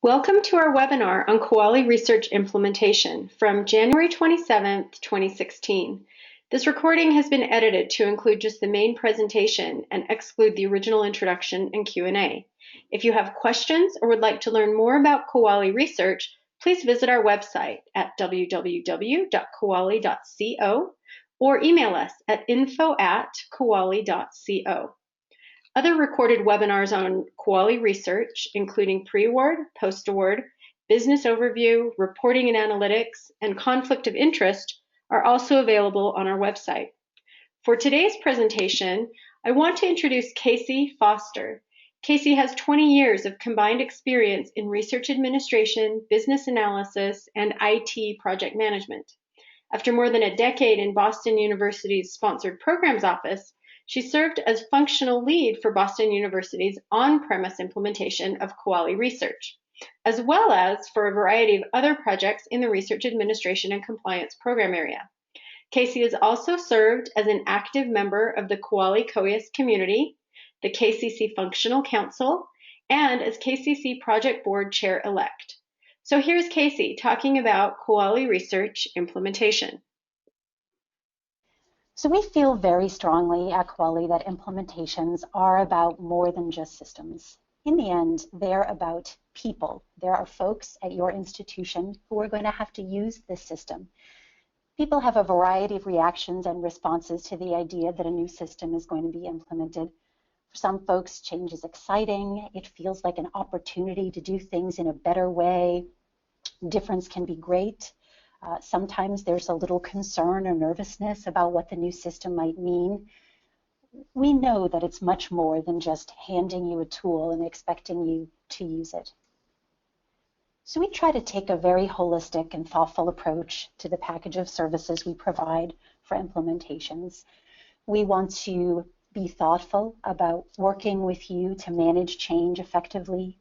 Welcome to our webinar on Kuali Research implementation from January 27th, 2016. This recording has been edited to include just the main presentation and exclude the original introduction and Q&A. If you have questions or would like to learn more about Kuali Research, please visit our website at www.kuali.co or email us at info@kuali.co. Other recorded webinars on Kuali Research, including pre-award, post-award, business overview, reporting and analytics, and conflict of interest, are also available on our website. For today's presentation, I want to introduce Casey Foster. Casey has 20 years of combined experience in research administration, business analysis, and IT project management. After more than a decade in Boston University's Sponsored Programs Office, she served as functional lead for Boston University's on-premise implementation of Kuali Research, as well as for a variety of other projects in the research administration and compliance program area. Casey has also served as an active member of the Kuali COIAS community, the KCC Functional Council, and as KCC Project Board Chair-elect. So here's Casey talking about Kuali Research implementation. So we feel very strongly at Kuali that implementations are about more than just systems. In the end, they're about people. There are folks at your institution who are going to have to use this system. People have a variety of reactions and responses to the idea that a new system is going to be implemented. For some folks, change is exciting. It feels like an opportunity to do things in a better way. Difference can be great. Sometimes there's a little concern or nervousness about what the new system might mean. We know that it's much more than just handing you a tool and expecting you to use it. So we try to take a very holistic and thoughtful approach to the package of services we provide for implementations. We want to be thoughtful about working with you to manage change effectively.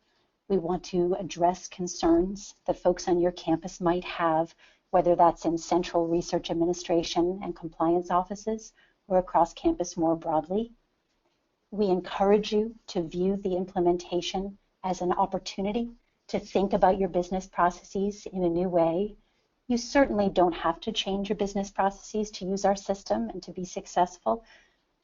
We want to address concerns that folks on your campus might have, whether that's in central research administration and compliance offices or across campus more broadly. We encourage you to view the implementation as an opportunity to think about your business processes in a new way. You certainly don't have to change your business processes to use our system and to be successful,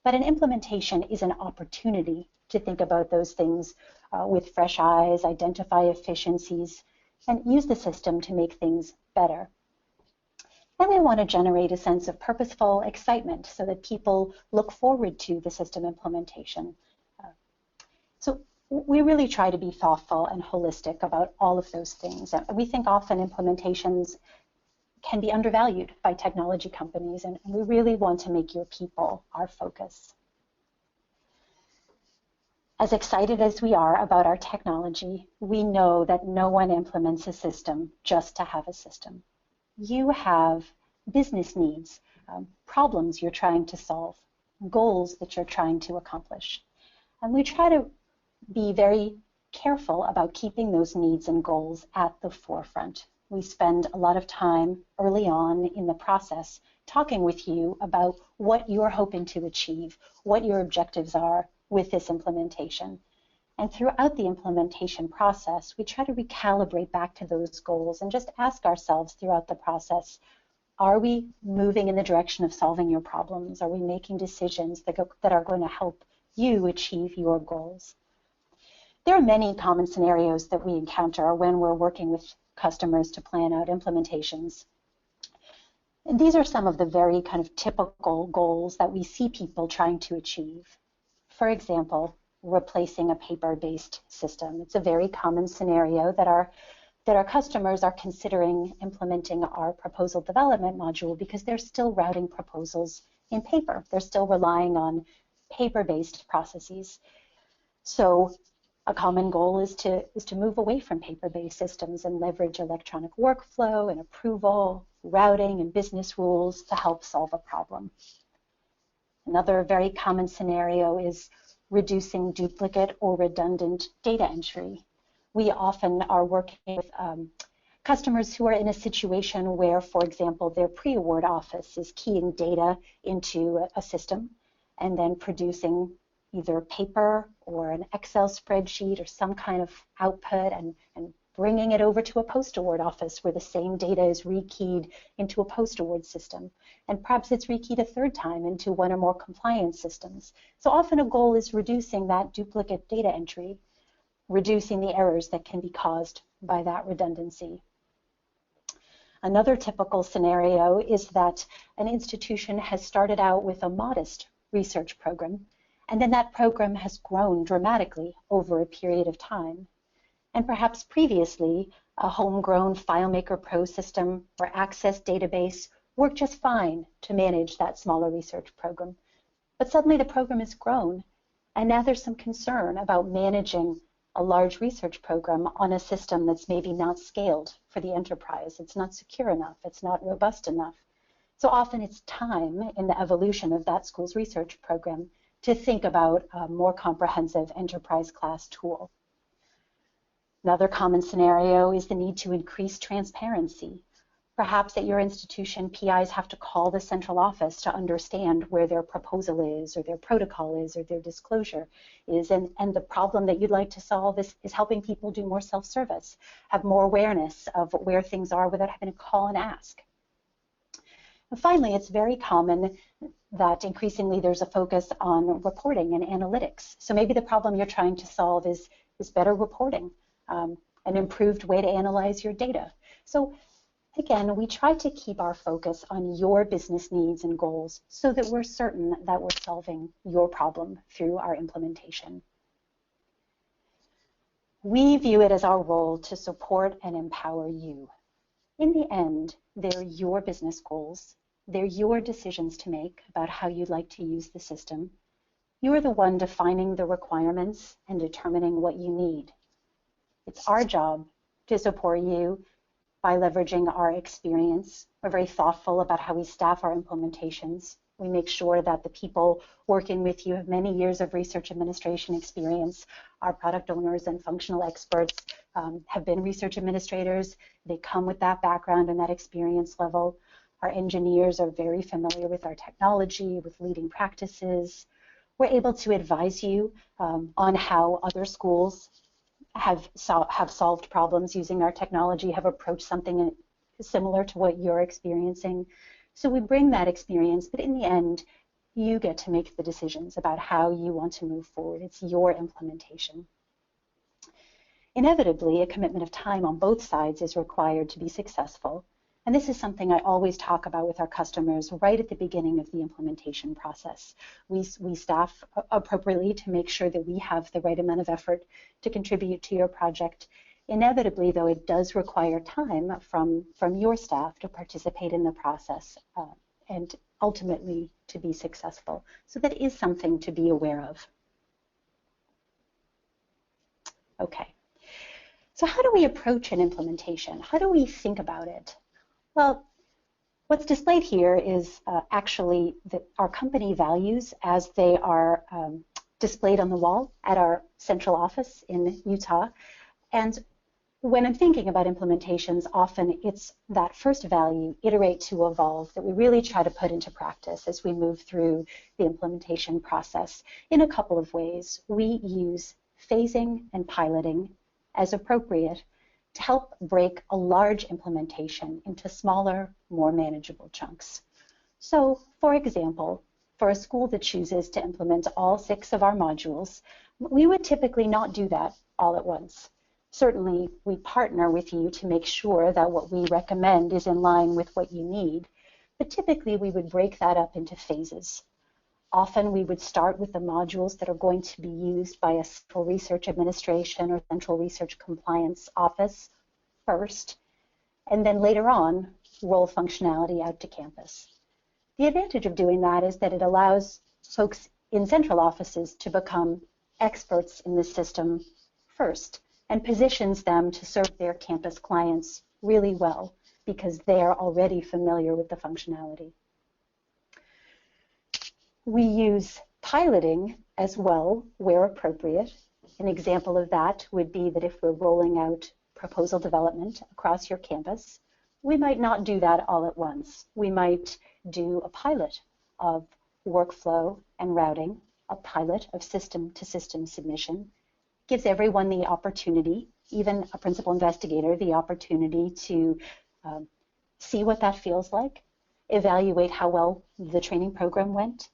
but an implementation is an opportunity to think about those things with fresh eyes, identify efficiencies, and use the system to make things better. And we want to generate a sense of purposeful excitement so that people look forward to the system implementation. So we really try to be thoughtful and holistic about all of those things. We think often implementations can be undervalued by technology companies, and we really want to make your people our focus. As excited as we are about our technology, we know that no one implements a system just to have a system. You have business needs, problems you're trying to solve, goals that you're trying to accomplish. And we try to be very careful about keeping those needs and goals at the forefront. We spend a lot of time early on in the process talking with you about what you're hoping to achieve, what your objectives are with this implementation. And throughout the implementation process, we try to recalibrate back to those goals and just ask ourselves throughout the process, are we moving in the direction of solving your problems? Are we making decisions that are going to help you achieve your goals? There are many common scenarios that we encounter when we're working with customers to plan out implementations. And these are some of the very kind of typical goals that we see people trying to achieve. For example, replacing a paper-based system. It's a very common scenario that our customers are considering implementing our proposal development module because they're still routing proposals in paper. They're still relying on paper-based processes. So a common goal is to move away from paper-based systems and leverage electronic workflow and approval, routing, and business rules to help solve a problem. Another very common scenario is reducing duplicate or redundant data entry. We often are working with customers who are in a situation where, for example, their pre-award office is keying data into a system and then producing either paper or an Excel spreadsheet or some kind of output and bringing it over to a post award office where the same data is rekeyed into a post award system. And perhaps it's rekeyed a third time into one or more compliance systems. So often a goal is reducing that duplicate data entry, reducing the errors that can be caused by that redundancy. Another typical scenario is that an institution has started out with a modest research program, and then that program has grown dramatically over a period of time. And perhaps previously, a homegrown FileMaker Pro system or Access database worked just fine to manage that smaller research program. But suddenly the program has grown, and now there's some concern about managing a large research program on a system that's maybe not scaled for the enterprise. It's not secure enough. It's not robust enough. So often it's time in the evolution of that school's research program to think about a more comprehensive enterprise class tool. Another common scenario is the need to increase transparency. Perhaps at your institution, PIs have to call the central office to understand where their proposal is, or their protocol is, or their disclosure is. And the problem that you'd like to solve is helping people do more self-service, have more awareness of where things are without having to call and ask. And finally, it's very common that increasingly there's a focus on reporting and analytics. So maybe the problem you're trying to solve is better reporting, an improved way to analyze your data. So again, we try to keep our focus on your business needs and goals so that we're certain that we're solving your problem through our implementation. We view it as our role to support and empower you. In the end, they're your business goals. They're your decisions to make about how you'd like to use the system. You're the one defining the requirements and determining what you need. It's our job to support you by leveraging our experience. We're very thoughtful about how we staff our implementations. We make sure that the people working with you have many years of research administration experience. Our product owners and functional experts have been research administrators. They come with that background and that experience level. Our engineers are very familiar with our technology, with leading practices. We're able to advise you on how other schools have solved problems using our technology, have approached something similar to what you're experiencing. So we bring that experience, but in the end, you get to make the decisions about how you want to move forward. It's your implementation. Inevitably, a commitment of time on both sides is required to be successful. And this is something I always talk about with our customers right at the beginning of the implementation process. We staff appropriately to make sure that we have the right amount of effort to contribute to your project. Inevitably, though, it does require time from your staff to participate in the process and ultimately to be successful. So that is something to be aware of. Okay, so how do we approach an implementation? How do we think about it? Well, what's displayed here is actually our company values as they are displayed on the wall at our central office in Utah. And when I'm thinking about implementations, often it's that first value, iterate to evolve, that we really try to put into practice as we move through the implementation process in a couple of ways. We use phasing and piloting as appropriate to help break a large implementation into smaller, more manageable chunks. So, for example, for a school that chooses to implement all 6 of our modules, we would typically not do that all at once. Certainly, we partner with you to make sure that what we recommend is in line with what you need, but typically we would break that up into phases. Often we would start with the modules that are going to be used by a central research administration or central research compliance office first, and then later on roll functionality out to campus. The advantage of doing that is that it allows folks in central offices to become experts in the system first and positions them to serve their campus clients really well because they are already familiar with the functionality. We use piloting as well where appropriate. An example of that would be that if we're rolling out proposal development across your campus, we might not do that all at once. We might do a pilot of workflow and routing, a pilot of system-to-system submission, gives everyone the opportunity even a principal investigator, the opportunity to see what that feels like, evaluate how well the training program went,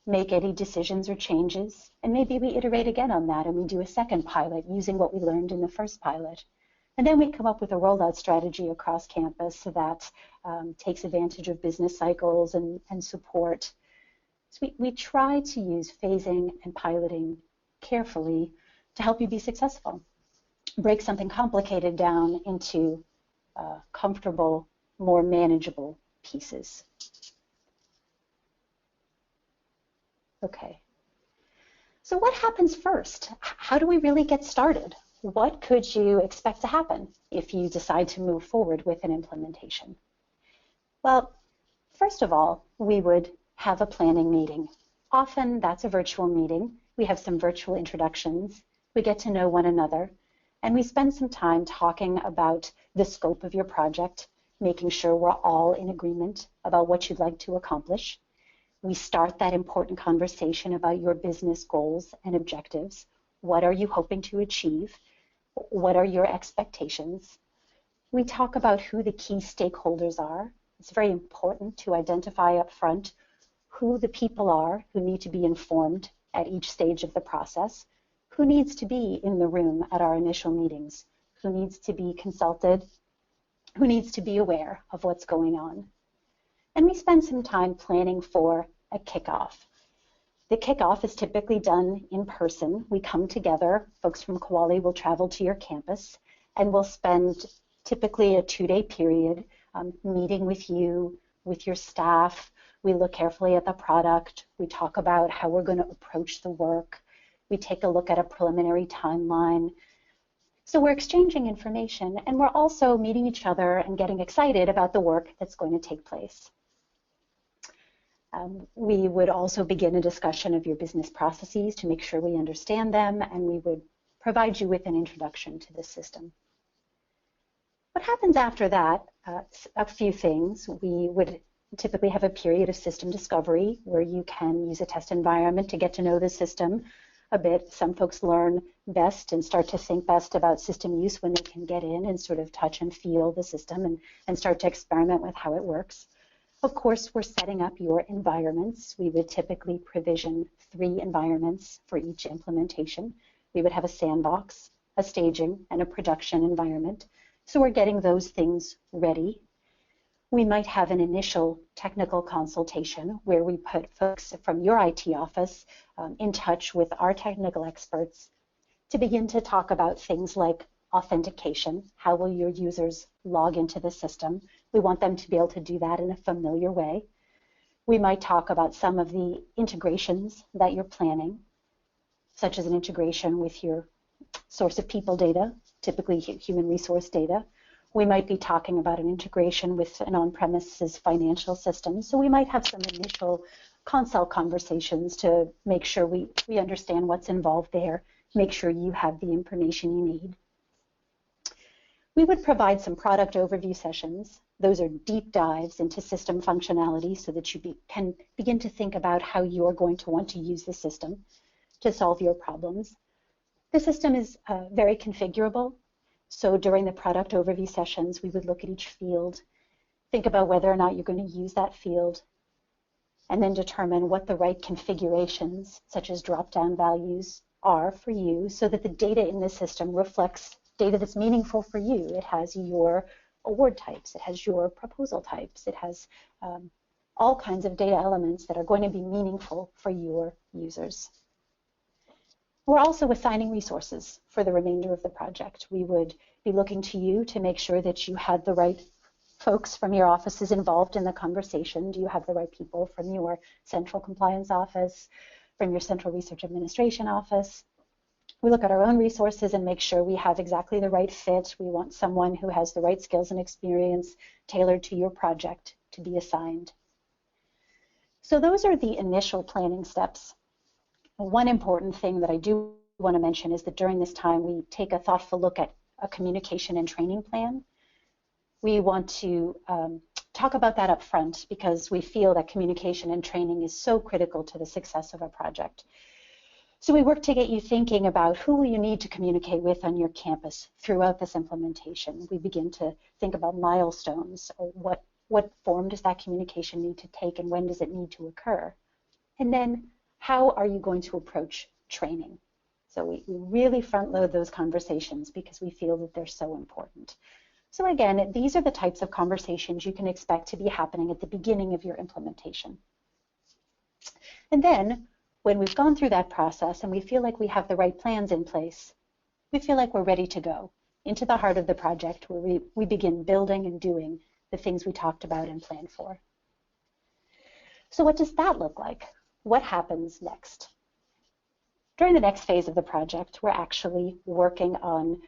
make any decisions or changes, and maybe we iterate again on that and we do a second pilot using what we learned in the first pilot. And then we come up with a rollout strategy across campus that takes advantage of business cycles and support. So we try to use phasing and piloting carefully to help you be successful. Break something complicated down into comfortable, more manageable pieces. Okay. So what happens first? How do we really get started? What could you expect to happen if you decide to move forward with an implementation? Well, first of all, we would have a planning meeting. Often that's a virtual meeting. We have some virtual introductions. We get to know one another, and we spend some time talking about the scope of your project, making sure we're all in agreement about what you'd like to accomplish. We start that important conversation about your business goals and objectives. What are you hoping to achieve? What are your expectations? We talk about who the key stakeholders are. It's very important to identify up front who the people are who need to be informed at each stage of the process, who needs to be in the room at our initial meetings, who needs to be consulted, who needs to be aware of what's going on. And we spend some time planning for a kickoff. The kickoff is typically done in person. We come together, folks from Kuali will travel to your campus, and we'll spend typically a 2-day period meeting with you, with your staff. We look carefully at the product. We talk about how we're going to approach the work. We take a look at a preliminary timeline. So we're exchanging information, and we're also meeting each other and getting excited about the work that's going to take place. We would also begin a discussion of your business processes to make sure we understand them, and we would provide you with an introduction to the system. What happens after that? A few things. We would typically have a period of system discovery where you can use a test environment to get to know the system a bit. Some folks learn best and start to think best about system use when they can get in and sort of touch and feel the system and start to experiment with how it works. Of course, we're setting up your environments. We would typically provision 3 environments for each implementation. We would have a sandbox, a staging, and a production environment. So we're getting those things ready. We might have an initial technical consultation where we put folks from your IT office in touch with our technical experts to begin to talk about things like authentication. How will your users log into the system? We want them to be able to do that in a familiar way. We might talk about some of the integrations that you're planning, such as an integration with your source of people data, typically human resource data. We might be talking about an integration with an on-premises financial system. So we might have some initial consult conversations to make sure we understand what's involved there, make sure you have the information you need. We would provide some product overview sessions. Those are deep dives into system functionality so that you can begin to think about how you're going to want to use the system to solve your problems. The system is very configurable. So during the product overview sessions, we would look at each field, think about whether or not you're going to use that field, and then determine what the right configurations, such as drop-down values, are for you so that the data in the system reflects data that's meaningful for you. It has your award types, it has your proposal types, it has all kinds of data elements that are going to be meaningful for your users. We're also assigning resources for the remainder of the project. We would be looking to you to make sure that you had the right folks from your offices involved in the conversation. Do you have the right people from your central compliance office, from your central research administration office? We look at our own resources and make sure we have exactly the right fit. We want someone who has the right skills and experience tailored to your project to be assigned. So those are the initial planning steps. One important thing that I do want to mention is that during this time, we take a thoughtful look at a communication and training plan. We want to talk about that up front because we feel that communication and training is so critical to the success of a project. So we work to get you thinking about who will you need to communicate with on your campus throughout this implementation. We begin to think about milestones, or what form does that communication need to take and when does it need to occur? And then how are you going to approach training? So we really front load those conversations because we feel that they're so important. So again, these are the types of conversations you can expect to be happening at the beginning of your implementation. And then when we've gone through that process and we feel like we have the right plans in place, we feel like we're ready to go into the heart of the project where we begin building and doing the things we talked about and planned for. So what does that look like? What happens next? During the next phase of the project, we're actually working on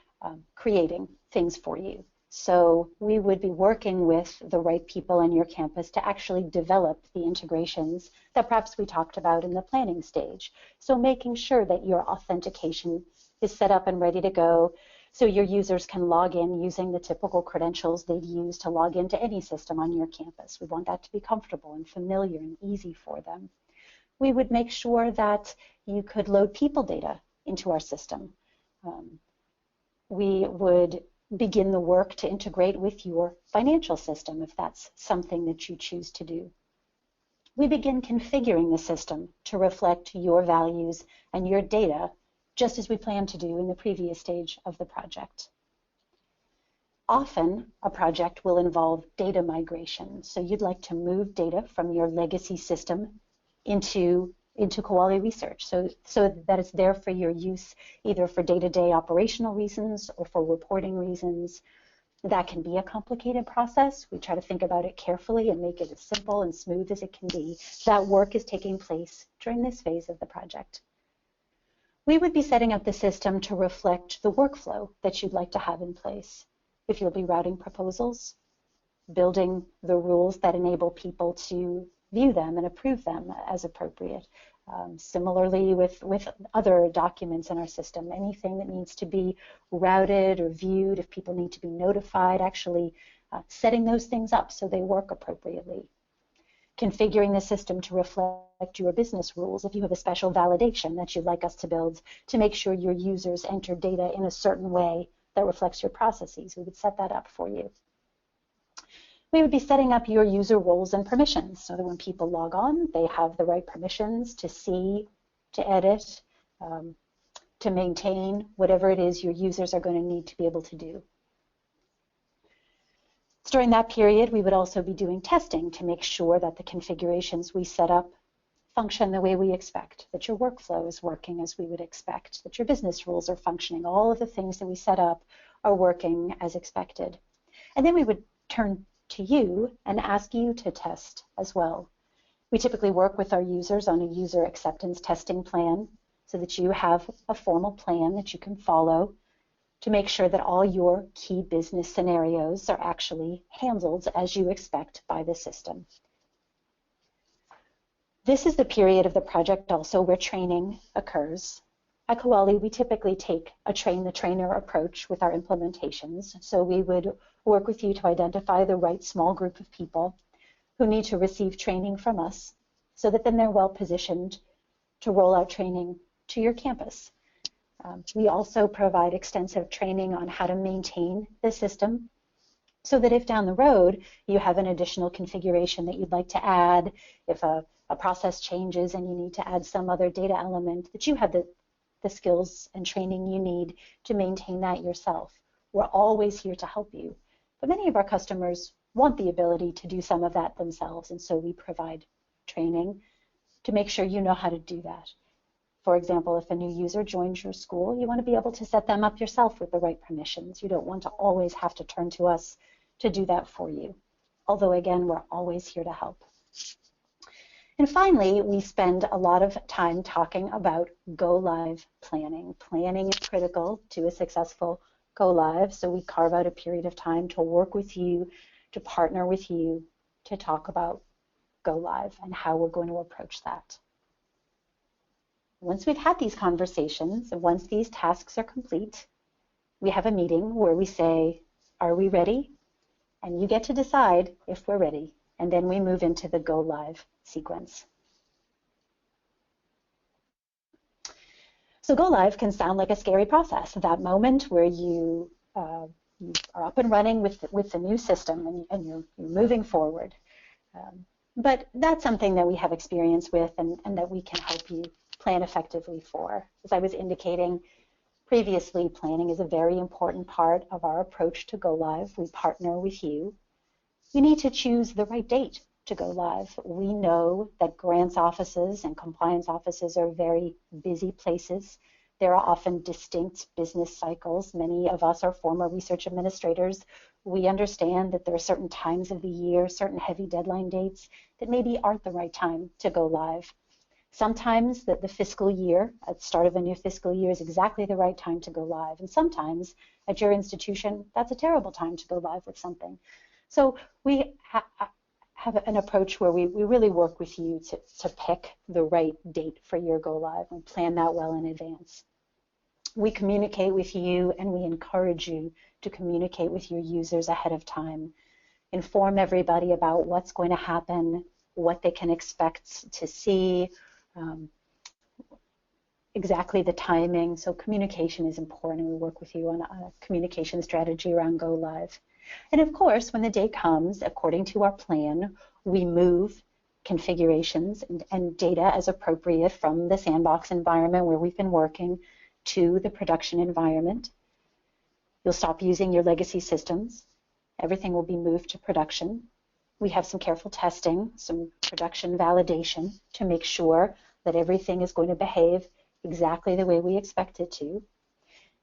creating things for you. So we would be working with the right people on your campus to actually develop the integrations that perhaps we talked about in the planning stage. So making sure that your authentication is set up and ready to go so your users can log in using the typical credentials they'd use to log into any system on your campus. We want that to be comfortable and familiar and easy for them. We would make sure that you could load people data into our system. We would begin the work to integrate with your financial system if that's something that you choose to do. We begin configuring the system to reflect your values and your data, just as we planned to do in the previous stage of the project. Often, a project will involve data migration. So you'd like to move data from your legacy system into Kuali Research so that it's there for your use, either for day-to-day operational reasons or for reporting reasons. That can be a complicated process. We try to think about it carefully and make it as simple and smooth as it can be. That work is taking place during this phase of the project. We would be setting up the system to reflect the workflow that you'd like to have in place. If you'll be routing proposals, building the rules that enable people to view them and approve them as appropriate. Similarly with other documents in our system, anything that needs to be routed or viewed, if people need to be notified, actually setting those things up so they work appropriately. Configuring the system to reflect your business rules if you have a special validation that you'd like us to build to make sure your users enter data in a certain way that reflects your processes. We would set that up for you. We would be setting up your user roles and permissions so that when people log on, they have the right permissions to see, to edit, to maintain whatever it is your users are going to need to be able to do. During that period, we would also be doing testing to make sure that the configurations we set up function the way we expect, that your workflow is working as we would expect, that your business rules are functioning, all of the things that we set up are working as expected. And then we would turn to you and ask you to test as well. We typically work with our users on a user acceptance testing plan so that you have a formal plan that you can follow to make sure that all your key business scenarios are actually handled as you expect by the system. This is the period of the project also where training occurs. At Kuali, we typically take a train the trainer approach with our implementations. So we would work with you to identify the right small group of people who need to receive training from us so that then they're well positioned to roll out training to your campus. We also provide extensive training on how to maintain the system so that if down the road you have an additional configuration that you'd like to add, if a process changes and you need to add some other data element, that you have the skills and training you need to maintain that yourself. We're always here to help you. But many of our customers want the ability to do some of that themselves, and so we provide training to make sure you know how to do that. For example, if a new user joins your school, you want to be able to set them up yourself with the right permissions. You don't want to always have to turn to us to do that for you. Although, again, we're always here to help. And finally, we spend a lot of time talking about go-live planning. Planning is critical to a successful go-live, so we carve out a period of time to work with you, to partner with you, to talk about go-live and how we're going to approach that. Once we've had these conversations, and once these tasks are complete, we have a meeting where we say, are we ready? And you get to decide if we're ready. And then we move into the go live sequence. So go live can sound like a scary process, that moment where you are up and running with the new system, and you're moving forward. But that's something that we have experience with, and that we can help you plan effectively for. As I was indicating previously, planning is a very important part of our approach to go live. We partner with you. You need to choose the right date to go live. We know that grants offices and compliance offices are very busy places. There are often distinct business cycles. Many of us are former research administrators. We understand that there are certain times of the year, certain heavy deadline dates that maybe aren't the right time to go live. Sometimes the fiscal year, at the start of a new fiscal year, is exactly the right time to go live. And sometimes at your institution, that's a terrible time to go live with something. So we have an approach where we really work with you to pick the right date for your go live and plan that well in advance. We communicate with you, and we encourage you to communicate with your users ahead of time. Inform everybody about what's going to happen, what they can expect to see, exactly the timing. So communication is important, and we work with you on a communication strategy around go live. And of course, when the day comes, according to our plan, we move configurations and data as appropriate from the sandbox environment where we've been working to the production environment. You'll stop using your legacy systems. Everything will be moved to production. We have some careful testing, some production validation to make sure that everything is going to behave exactly the way we expect it to.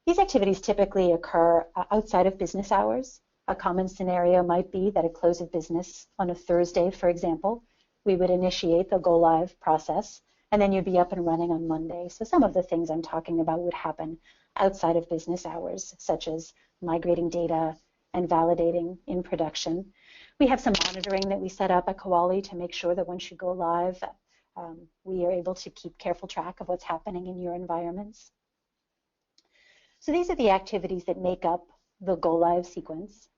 These activities typically occur outside of business hours. A common scenario might be that at close of business on a Thursday, for example, we would initiate the go live process, and then you'd be up and running on Monday. So some of the things I'm talking about would happen outside of business hours, such as migrating data and validating in production. We have some monitoring that we set up at Kuali to make sure that once you go live, we are able to keep careful track of what's happening in your environments. So these are the activities that make up the go live sequence.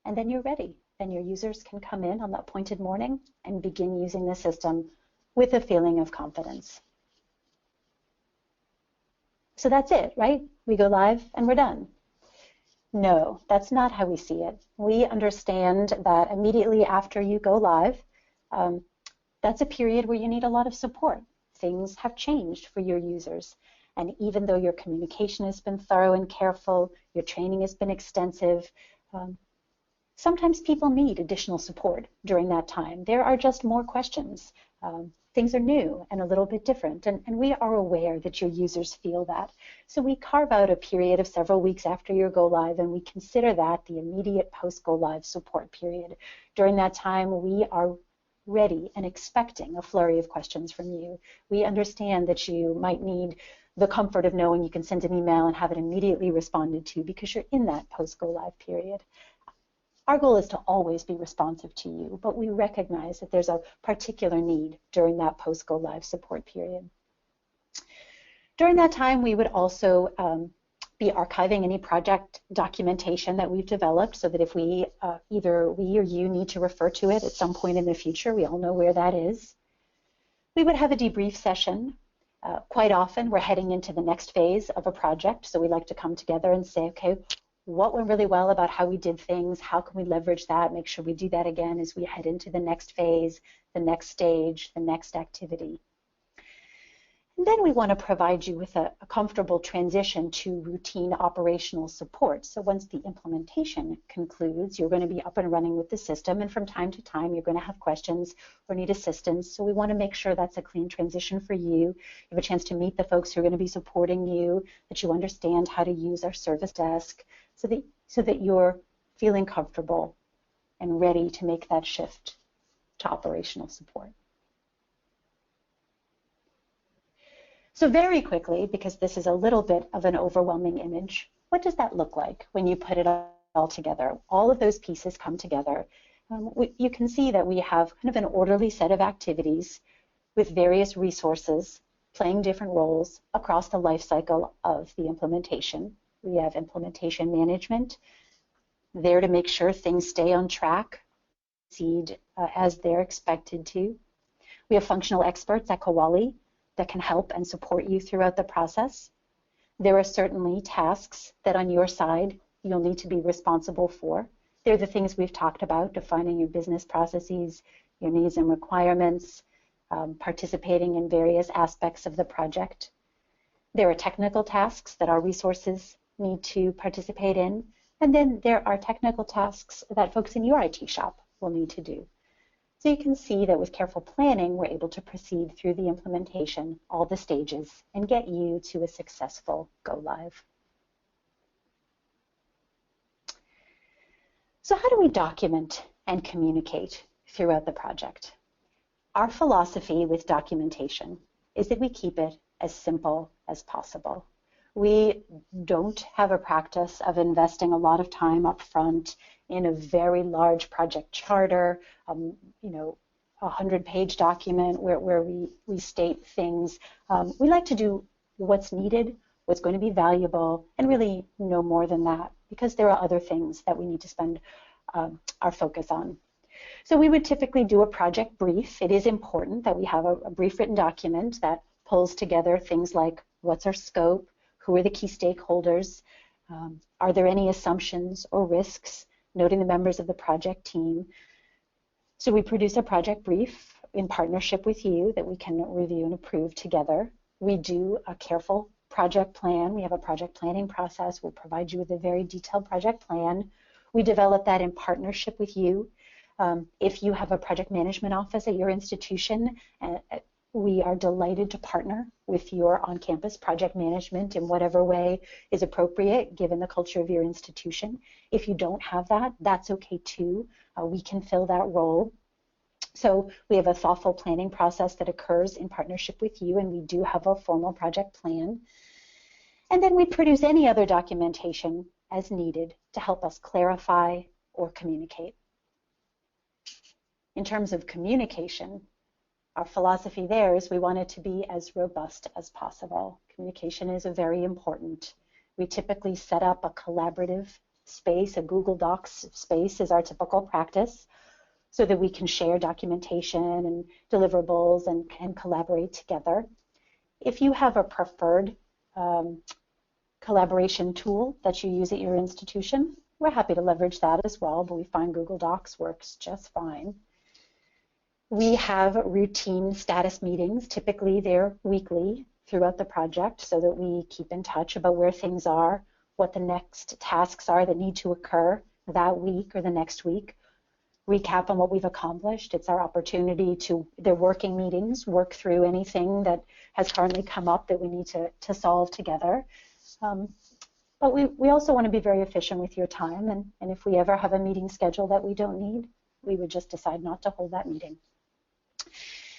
And then you're ready. Then your users can come in on the appointed morning and begin using the system with a feeling of confidence. So that's it, right? We go live and we're done. No, that's not how we see it. We understand that immediately after you go live, that's a period where you need a lot of support. Things have changed for your users. And even though your communication has been thorough and careful, your training has been extensive, sometimes people need additional support during that time. There are just more questions. Things are new and a little bit different, and we are aware that your users feel that. So we carve out a period of several weeks after your go live, and we consider that the immediate post-go live support period. During that time, we are ready and expecting a flurry of questions from you. We understand that you might need the comfort of knowing you can send an email and have it immediately responded to because you're in that post-go live period. Our goal is to always be responsive to you, but we recognize that there's a particular need during that post-go live support period. During that time, we would also be archiving any project documentation that we've developed so that if we, either we or you need to refer to it at some point in the future, we all know where that is. We would have a debrief session. Quite often, we're heading into the next phase of a project, so we like to come together and say, okay, what went really well about how we did things, how can we leverage that, make sure we do that again as we head into the next phase, the next stage, the next activity. And then we want to provide you with a comfortable transition to routine operational support. So once the implementation concludes, you're going to be up and running with the system, and from time to time you're going to have questions or need assistance. So we want to make sure that's a clean transition for you. You have a chance to meet the folks who are going to be supporting you, that you understand how to use our service desk, so that you're feeling comfortable and ready to make that shift to operational support. So very quickly, because this is a little bit of an overwhelming image, what does that look like when you put it all together? All of those pieces come together. You can see that we have kind of an orderly set of activities with various resources playing different roles across the life cycle of the implementation. We have implementation management there to make sure things stay on track, proceed as they're expected to. We have functional experts at Kuali that can help and support you throughout the process. There are certainly tasks that on your side you'll need to be responsible for. They're the things we've talked about: defining your business processes, your needs and requirements, participating in various aspects of the project. There are technical tasks that our resources need to participate in, and then there are technical tasks that folks in your IT shop will need to do. So you can see that with careful planning, we're able to proceed through the implementation, all the stages, and get you to a successful go live. So how do we document and communicate throughout the project? Our philosophy with documentation is that we keep it as simple as possible. We don't have a practice of investing a lot of time up front in a very large project charter, a 100-page document where we state things. We like to do what's needed, what's going to be valuable, and really no more than that, because there are other things that we need to spend our focus on. So we would typically do a project brief. It is important that we have a brief written document that pulls together things like what's our scope, who are the key stakeholders, are there any assumptions or risks, noting the members of the project team. So we produce a project brief in partnership with you that we can review and approve together. We do a careful project plan. We have a project planning process. We'll provide you with a very detailed project plan. We develop that in partnership with you. If you have a project management office at your institution, we are delighted to partner with your on-campus project management in whatever way is appropriate given the culture of your institution. If you don't have that, that's okay too. We can fill that role. So we have a thoughtful planning process that occurs in partnership with you, and we do have a formal project plan. And then we produce any other documentation as needed to help us clarify or communicate. In terms of communication, our philosophy there is we want it to be as robust as possible. Communication is very important. We typically set up a collaborative space, a Google Docs space is our typical practice, so that we can share documentation and deliverables and collaborate together. If you have a preferred collaboration tool that you use at your institution, we're happy to leverage that as well, but we find Google Docs works just fine. We have routine status meetings. Typically, they're weekly throughout the project so that we keep in touch about where things are, what the next tasks are that need to occur that week or the next week, recap on what we've accomplished. It's our opportunity to, they're working meetings, work through anything that has currently come up that we need to solve together. But we also want to be very efficient with your time, and if we ever have a meeting schedule that we don't need, we would just decide not to hold that meeting.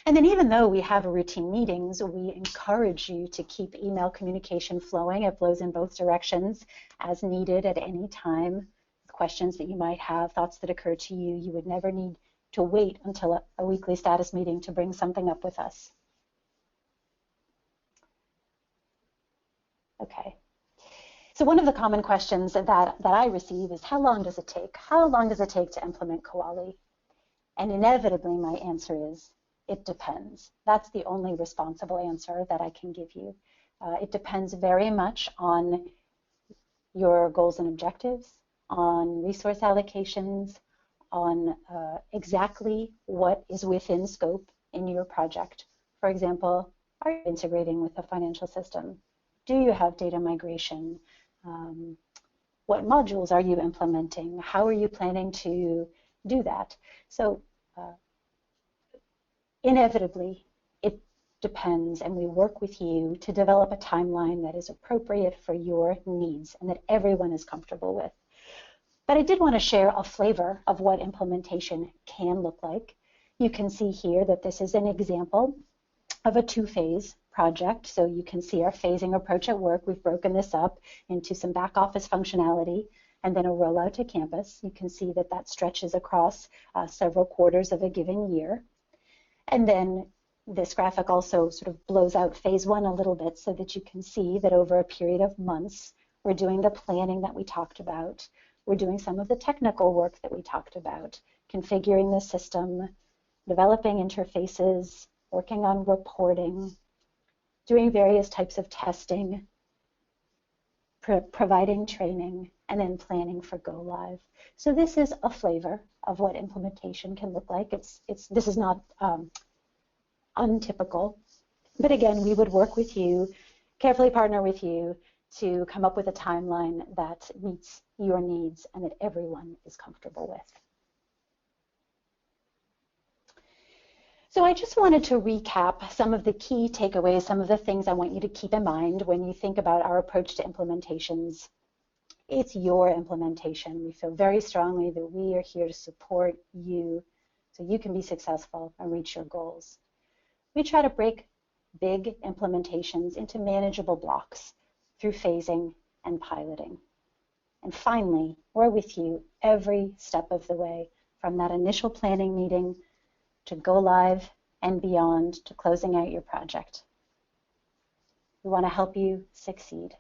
And then even though we have routine meetings, we encourage you to keep email communication flowing. It flows in both directions as needed at any time. Questions that you might have, thoughts that occur to you, you would never need to wait until a weekly status meeting to bring something up with us. Okay. So one of the common questions that I receive is, how long does it take? How long does it take to implement Kuali? And inevitably my answer is, it depends. That's the only responsible answer that I can give you. It depends very much on your goals and objectives, on resource allocations, on exactly what is within scope in your project. For example, are you integrating with the financial system? Do you have data migration? What modules are you implementing? How are you planning to do that? So inevitably, it depends, and we work with you to develop a timeline that is appropriate for your needs and that everyone is comfortable with. But I did want to share a flavor of what implementation can look like. You can see here that this is an example of a two-phase project. So you can see our phasing approach at work. We've broken this up into some back office functionality and then a rollout to campus. You can see that that stretches across several quarters of a given year. And then this graphic also sort of blows out phase one a little bit so that you can see that over a period of months, we're doing the planning that we talked about. We're doing some of the technical work that we talked about, configuring the system, developing interfaces, working on reporting, doing various types of testing, providing training, and then planning for go live. So this is a flavor of what implementation can look like. This is not untypical, but again, we would work with you, carefully partner with you to come up with a timeline that meets your needs and that everyone is comfortable with. So I just wanted to recap some of the key takeaways, some of the things I want you to keep in mind when you think about our approach to implementations. It's your implementation. We feel very strongly that we are here to support you so you can be successful and reach your goals. We try to break big implementations into manageable blocks through phasing and piloting. And finally, we're with you every step of the way, from that initial planning meeting to go live and beyond, to closing out your project. We want to help you succeed.